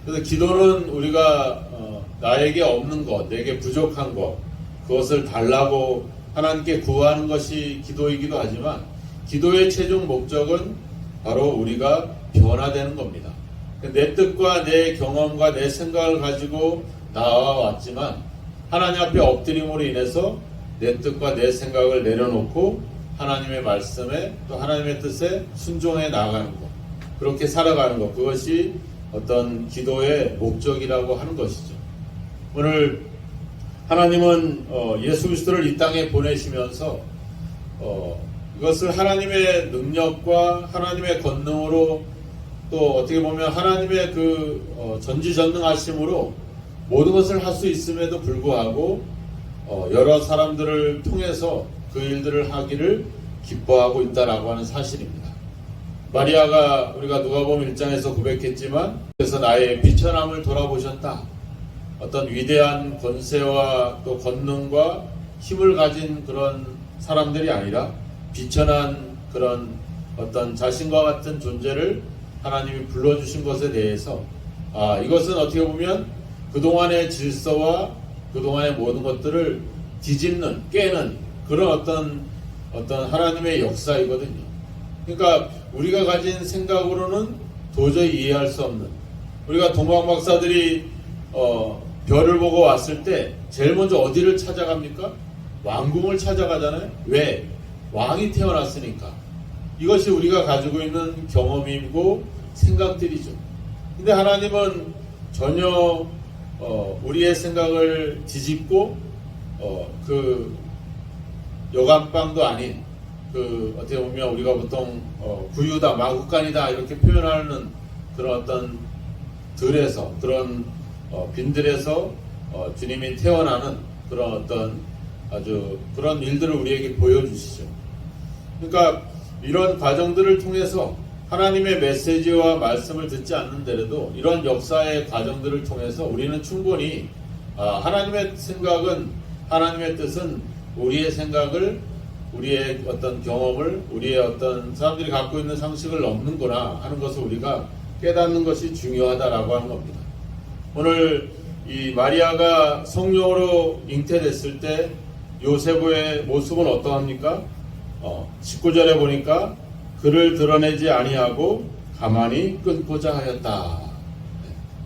그래서 기도는 우리가 나에게 없는 것, 내게 부족한 것, 그것을 달라고 하나님께 구하는 것이 기도이기도 하지만 기도의 최종 목적은 바로 우리가 변화되는 겁니다. 내 뜻과 내 경험과 내 생각을 가지고 나와왔지만 하나님 앞에 엎드림으로 인해서 내 뜻과 내 생각을 내려놓고 하나님의 말씀에 또 하나님의 뜻에 순종해 나가는 것, 그렇게 살아가는 것, 그것이 어떤 기도의 목적이라고 하는 것이죠. 오늘 하나님은 예수 그리스도를 이 땅에 보내시면서 이것을 하나님의 능력과 하나님의 권능으로 또 어떻게 보면 하나님의 그 전지전능하심으로 모든 것을 할 수 있음에도 불구하고 여러 사람들을 통해서 그 일들을 하기를 기뻐하고 있다라고 하는 사실입니다. 마리아가 우리가 누가복음 1장에서 고백했지만 그래서 나의 비천함을 돌아보셨다. 어떤 위대한 권세와 또 권능과 힘을 가진 그런 사람들이 아니라 비천한 그런 어떤 자신과 같은 존재를 하나님이 불러주신 것에 대해서 이것은 어떻게 보면 그동안의 질서와 그동안의 모든 것들을 뒤집는, 깨는 그런 어떤 하나님의 역사이거든요. 그러니까 우리가 가진 생각으로는 도저히 이해할 수 없는, 우리가 동방 박사들이 별을 보고 왔을 때 제일 먼저 어디를 찾아갑니까? 왕궁을 찾아가잖아요. 왜? 왕이 태어났으니까. 이것이 우리가 가지고 있는 경험이고 생각들이죠. 근데 하나님은 전혀 우리의 생각을 뒤집고 그 여간빵도 아닌 그 어떻게 보면 우리가 보통 구유다, 마구간이다 이렇게 표현하는 그런 어떤 들에서 그런 빈들에서 주님이 태어나는 그런 어떤 아주 그런 일들을 우리에게 보여주시죠. 그러니까 이런 과정들을 통해서 하나님의 메시지와 말씀을 듣지 않는데도 이런 역사의 과정들을 통해서 우리는 충분히 하나님의 생각은, 하나님의 뜻은 우리의 생각을, 우리의 어떤 경험을, 우리의 어떤 사람들이 갖고 있는 상식을 넘는구나 하는 것을 우리가 깨닫는 것이 중요하다라고 하는 겁니다. 오늘 이 마리아가 성령으로 잉태됐을 때 요셉의 모습은 어떠합니까? 19절에 보니까 그를 드러내지 아니하고 가만히 끊고자 하였다.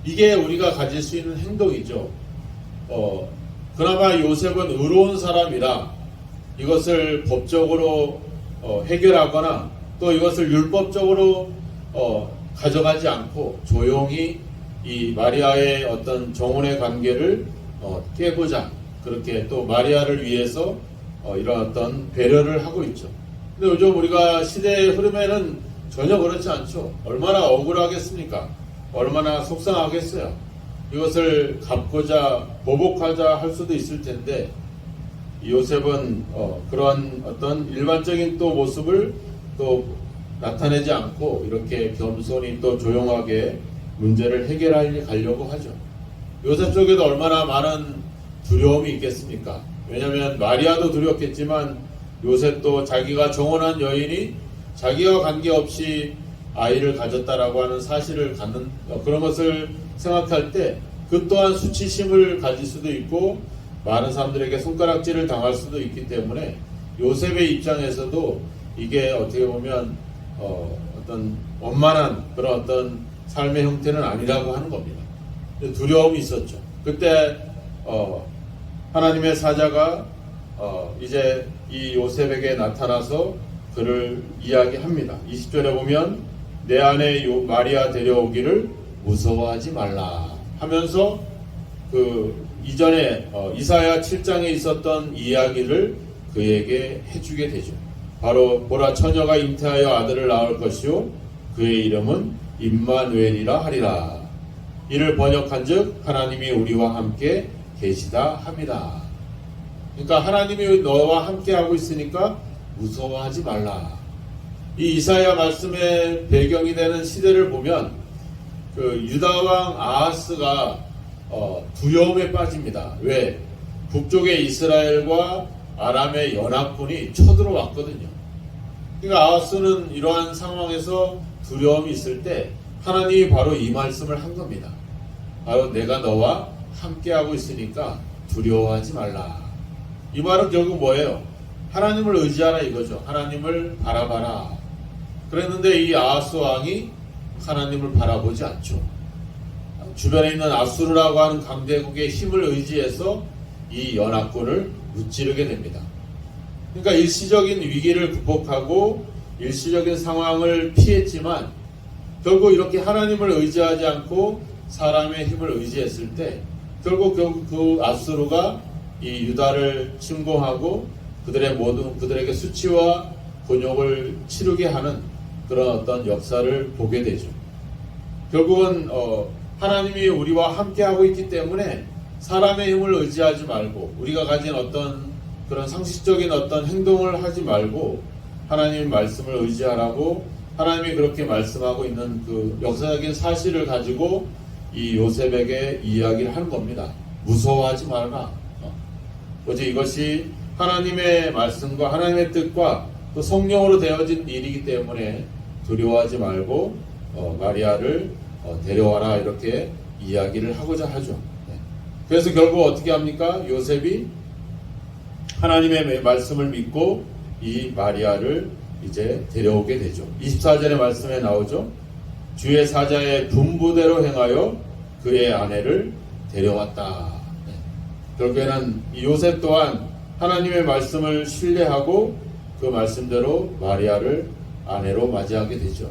이게 우리가 가질 수 있는 행동이죠. 그나마 요셉은 의로운 사람이라 이것을 법적으로 해결하거나 또 이것을 율법적으로 가져가지 않고 조용히 이 마리아의 어떤 정혼의 관계를 깨고자 그렇게 또 마리아를 위해서 이런 어떤 배려를 하고 있죠. 근데 요즘 우리가 시대의 흐름에는 전혀 그렇지 않죠. 얼마나 억울하겠습니까? 얼마나 속상하겠어요. 이것을 갚고자 보복하자 할 수도 있을 텐데 요셉은 그러한 어떤 일반적인 또 모습을 또 나타내지 않고 이렇게 겸손히 또 조용하게 문제를 해결하려고 하죠. 요셉 쪽에도 얼마나 많은 두려움이 있겠습니까? 왜냐하면 마리아도 두렵겠지만 요셉도 자기가 정혼한 여인이 자기와 관계없이 아이를 가졌다라고 하는 사실을 갖는 그런 것을 생각할 때 그 또한 수치심을 가질 수도 있고 많은 사람들에게 손가락질을 당할 수도 있기 때문에 요셉의 입장에서도 이게 어떻게 보면 어떤 원만한 그런 어떤 삶의 형태는 아니라고 하는 겁니다. 두려움이 있었죠. 그때 하나님의 사자가 이제 이 요셉에게 나타나서 그를 이야기합니다. 20절에 보면 내 안에 마리아 데려오기를 무서워하지 말라 하면서 그 이전에 이사야 7장에 있었던 이야기를 그에게 해주게 되죠. 바로 보라 처녀가 잉태하여 아들을 낳을 것이요 그의 이름은 임마누엘이라 하리라. 이를 번역한즉 하나님이 우리와 함께 계시다 함이라. 그러니까 하나님이 너와 함께 하고 있으니까 무서워하지 말라. 이 이사야 말씀의 배경이 되는 시대를 보면 그 유다 왕 아하스가 두려움에 빠집니다. 왜? 북쪽의 이스라엘과 아람의 연합군이 쳐들어왔거든요. 그러니까 아하스는 이러한 상황에서 두려움이 있을 때 하나님이 바로 이 말씀을 한 겁니다. 바로 내가 너와 함께하고 있으니까 두려워하지 말라. 이 말은 결국 뭐예요? 하나님을 의지하라 이거죠. 하나님을 바라봐라. 그랬는데 이 아하스 왕이 하나님을 바라보지 않죠. 주변에 있는 아수르라고 하는 강대국의 힘을 의지해서 이 연합군을 무찌르게 됩니다. 그러니까 일시적인 위기를 극복하고 일시적인 상황을 피했지만 결국 이렇게 하나님을 의지하지 않고 사람의 힘을 의지했을 때 결국 그 아수르가 이 유다를 침공하고 그들에게 수치와 곤욕을 치르게 하는 그런 어떤 역사를 보게 되죠. 결국은 하나님이 우리와 함께하고 있기 때문에 사람의 힘을 의지하지 말고 우리가 가진 어떤 그런 상식적인 어떤 행동을 하지 말고 하나님의 말씀을 의지하라고 하나님이 그렇게 말씀하고 있는 그 역사적인 사실을 가지고 이 요셉에게 이야기를 하는 겁니다. 무서워하지 말아라. 오직 이것이 하나님의 말씀과 하나님의 뜻과 또 성령으로 되어진 일이기 때문에 두려워하지 말고 마리아를 데려와라 이렇게 이야기를 하고자 하죠. 그래서 결국 어떻게 합니까? 요셉이 하나님의 말씀을 믿고 이 마리아를 이제 데려오게 되죠. 24절의 말씀에 나오죠. 주의 사자의 분부대로 행하여 그의 아내를 데려왔다. 결국에는 이 요셉 또한 하나님의 말씀을 신뢰하고 그 말씀대로 마리아를 아내로 맞이하게 되죠.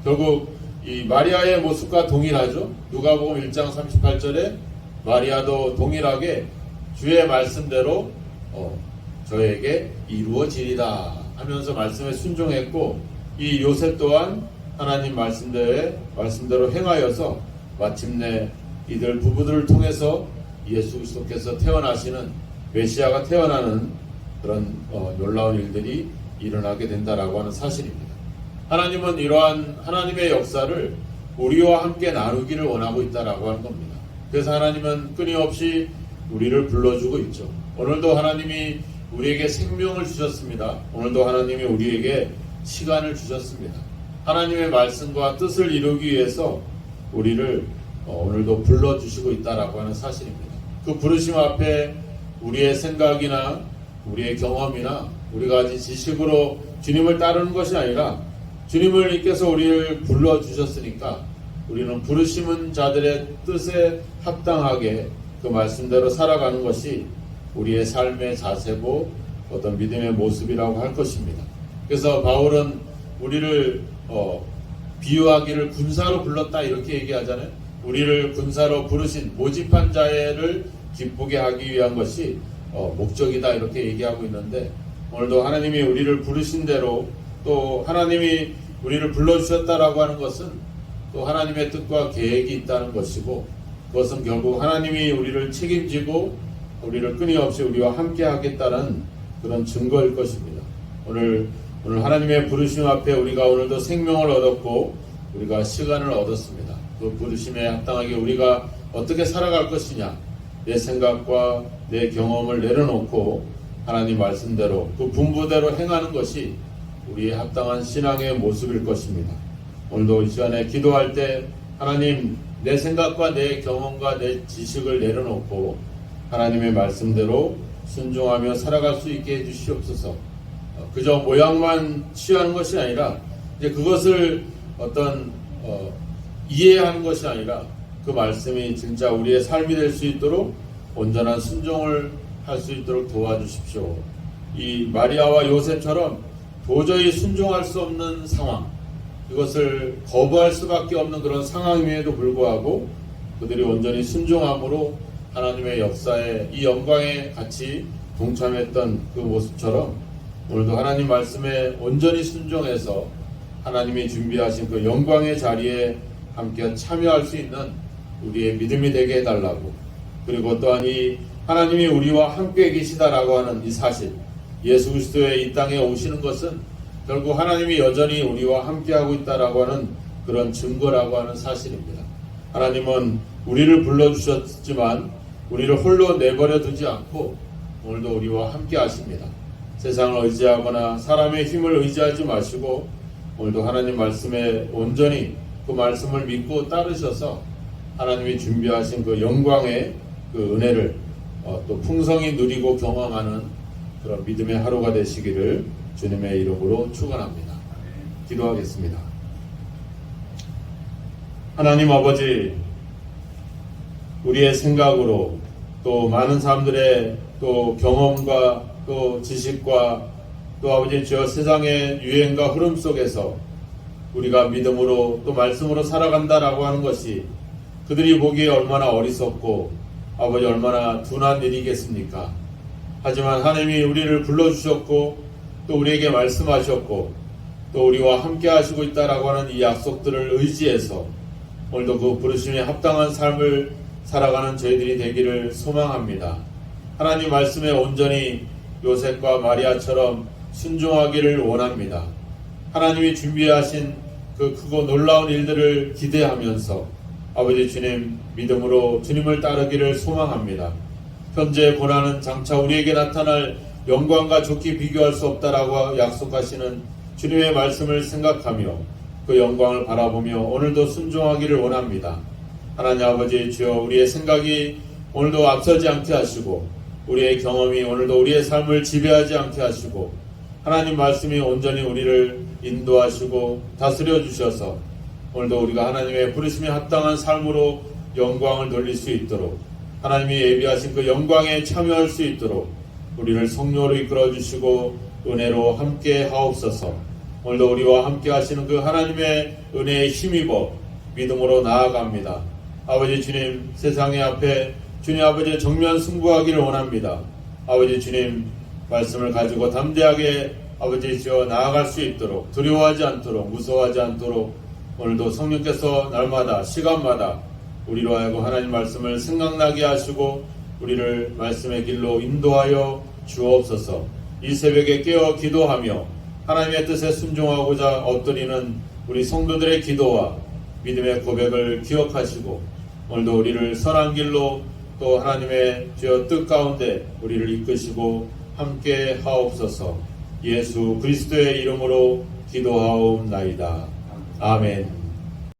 결국 이 마리아의 모습과 동일하죠. 누가복음 1장 38절에 마리아도 동일하게 주의 말씀대로 저에게 이루어지리라 하면서 말씀에 순종했고 이 요셉 또한 하나님 말씀대로 행하여서 마침내 이들 부부들을 통해서 예수 그리스도께서 태어나시는 메시아가 태어나는 그런 놀라운 일들이 일어나게 된다라고 하는 사실입니다. 하나님은 이러한 하나님의 역사를 우리와 함께 나누기를 원하고 있다라고 하는 겁니다. 그래서 하나님은 끊임없이 우리를 불러주고 있죠. 오늘도 하나님이 우리에게 생명을 주셨습니다. 오늘도 하나님이 우리에게 시간을 주셨습니다. 하나님의 말씀과 뜻을 이루기 위해서 우리를 오늘도 불러주시고 있다라고 하는 사실입니다. 그 부르심 앞에 우리의 생각이나 우리의 경험이나 우리가 가진 지식으로 주님을 따르는 것이 아니라 주님께서 우리를 불러주셨으니까 우리는 부르심은 자들의 뜻에 합당하게 그 말씀대로 살아가는 것이 우리의 삶의 자세고 어떤 믿음의 모습이라고 할 것입니다. 그래서 바울은 우리를 비유하기를 군사로 불렀다 이렇게 얘기하잖아요. 우리를 군사로 부르신 모집한 자를 기쁘게 하기 위한 것이 목적이다 이렇게 얘기하고 있는데 오늘도 하나님이 우리를 부르신 대로 또 하나님이 우리를 불러주셨다라고 하는 것은 또 하나님의 뜻과 계획이 있다는 것이고 그것은 결국 하나님이 우리를 책임지고 우리를 끊임없이 우리와 함께 하겠다는 그런 증거일 것입니다. 오늘 하나님의 부르심 앞에 우리가 오늘도 생명을 얻었고 우리가 시간을 얻었습니다. 그 부르심에 합당하게 우리가 어떻게 살아갈 것이냐 내 생각과 내 경험을 내려놓고 하나님 말씀대로 그 분부대로 행하는 것이 우리의 합당한 신앙의 모습일 것입니다. 오늘도 이 시간에 기도할 때 하나님 내 생각과 내 경험과 내 지식을 내려놓고 하나님의 말씀대로 순종하며 살아갈 수 있게 해주시옵소서. 그저 모양만 취하는 것이 아니라 이제 그것을 어떤 이해하는 것이 아니라 그 말씀이 진짜 우리의 삶이 될 수 있도록 온전한 순종을 할 수 있도록 도와주십시오. 이 마리아와 요셉처럼 도저히 순종할 수 없는 상황, 이것을 거부할 수밖에 없는 그런 상황임에도 불구하고 그들이 온전히 순종함으로 하나님의 역사에 이 영광에 같이 동참했던 그 모습처럼 오늘도 하나님 말씀에 온전히 순종해서 하나님이 준비하신 그 영광의 자리에 함께 참여할 수 있는 우리의 믿음이 되게 해달라고, 그리고 또한 이 하나님이 우리와 함께 계시다라고 하는 이 사실, 예수 그리스도의 이 땅에 오시는 것은 결국 하나님이 여전히 우리와 함께하고 있다라고 하는 그런 증거라고 하는 사실입니다. 하나님은 우리를 불러주셨지만 우리를 홀로 내버려 두지 않고 오늘도 우리와 함께 하십니다. 세상을 의지하거나 사람의 힘을 의지하지 마시고 오늘도 하나님 말씀에 온전히 그 말씀을 믿고 따르셔서 하나님이 준비하신 그 영광의 그 은혜를 또 풍성히 누리고 경험하는 그런 믿음의 하루가 되시기를 주님의 이름으로 축원합니다. 기도하겠습니다. 하나님 아버지, 우리의 생각으로 또 많은 사람들의 또 경험과 또 지식과 또 아버지 주여 세상의 유행과 흐름 속에서 우리가 믿음으로 또 말씀으로 살아간다라고 하는 것이 그들이 보기에 얼마나 어리석고 아버지 얼마나 둔한 일이겠습니까? 하지만 하나님이 우리를 불러주셨고 또 우리에게 말씀하셨고 또 우리와 함께 하시고 있다라고 하는 이 약속들을 의지해서 오늘도 그 부르심에 합당한 삶을 살아가는 저희들이 되기를 소망합니다. 하나님 말씀에 온전히 요셉과 마리아처럼 순종하기를 원합니다. 하나님이 준비하신 그 크고 놀라운 일들을 기대하면서 아버지 주님 믿음으로 주님을 따르기를 소망합니다. 현재 고난은 장차 우리에게 나타날 영광과 좋게 비교할 수 없다라고 약속하시는 주님의 말씀을 생각하며 그 영광을 바라보며 오늘도 순종하기를 원합니다. 하나님 아버지 주여 우리의 생각이 오늘도 앞서지 않게 하시고 우리의 경험이 오늘도 우리의 삶을 지배하지 않게 하시고 하나님 말씀이 온전히 우리를 인도하시고 다스려 주셔서 오늘도 우리가 하나님의 부르심에 합당한 삶으로 영광을 돌릴 수 있도록 하나님이 예비하신 그 영광에 참여할 수 있도록 우리를 성령으로 이끌어 주시고 은혜로 함께 하옵소서. 오늘도 우리와 함께 하시는 그 하나님의 은혜에 힘입어 믿음으로 나아갑니다. 아버지 주님 세상의 앞에 주님 아버지 정면 승부하기를 원합니다. 아버지 주님 말씀을 가지고 담대하게 아버지 주여 나아갈 수 있도록 두려워하지 않도록 무서워하지 않도록 오늘도 성령께서 날마다 시간마다 우리로 하여금 하나님 말씀을 생각나게 하시고 우리를 말씀의 길로 인도하여 주옵소서. 이 새벽에 깨어 기도하며 하나님의 뜻에 순종하고자 엎드리는 우리 성도들의 기도와 믿음의 고백을 기억하시고 오늘도 우리를 선한 길로 또 하나님의 주여 뜻 가운데 우리를 이끄시고 함께 하옵소서. 예수 그리스도의 이름으로 기도하옵나이다. 아멘.